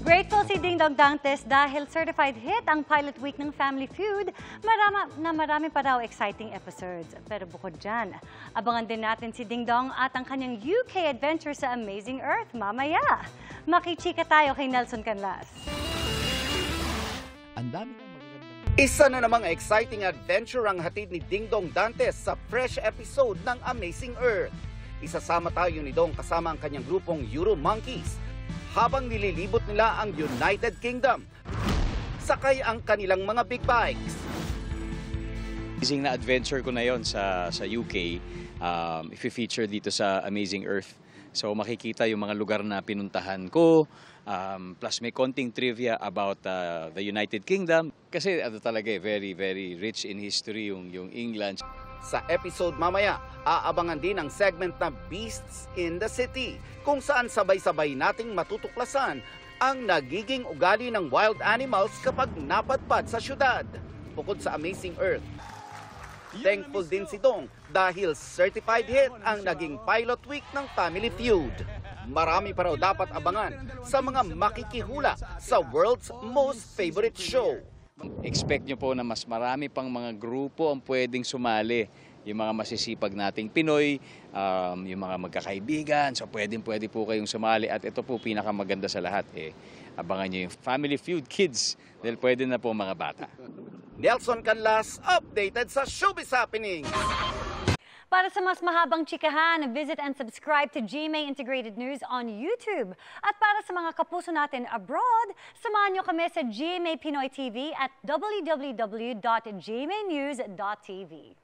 Grateful si Ding Dong Dantes dahil certified hit ang pilot week ng Family Feud. Marami pa raw exciting episodes. Pero bukod dyan, abangan din natin si Ding Dong at ang kanyang UK adventure sa Amazing Earth mamaya. Makichika tayo kay Nelson Canlas. Ang dami ng magagandang... Isa na namang exciting adventure ang hatid ni Ding Dong Dantes sa fresh episode ng Amazing Earth. Isasama tayo ni Dong kasama ang kanyang grupong Euro Monkeys habang nililibot nila ang United Kingdom. Sakay ang kanilang mga big bikes. Amazing na adventure ko na yon sa UK. I-feature dito sa Amazing Earth. So makikita yung mga lugar na pinuntahan ko. Plus may konting trivia about the United Kingdom. Kasi talaga very, very rich in history yung England. Sa episode mamaya, aabangan din ang segment na Beasts in the City, kung saan sabay-sabay nating matutuklasan ang nagiging ugali ng wild animals kapag napadpad sa syudad. Bukod sa Amazing Earth, thankful din si Dong dahil certified hit ang naging pilot week ng Family Feud. Marami pa raw dapat abangan sa mga makikihula sa world's most favorite show. Expect nyo po na mas marami pang mga grupo ang pwedeng sumali. Yung mga masisipag nating Pinoy, yung mga magkakaibigan, so pwede po kayong sumali. At ito po pinakamaganda sa lahat, abangan nyo yung Family Feud Kids dahil pwede na po mga bata. Nelson Canlas, updated sa Showbiz Happenings. Para sa mas mahabang chikahan, visit and subscribe to GMA Integrated News on YouTube. At para sa mga kapuso natin abroad, samahan nyo kami sa GMA Pinoy TV at www.gmanews.tv.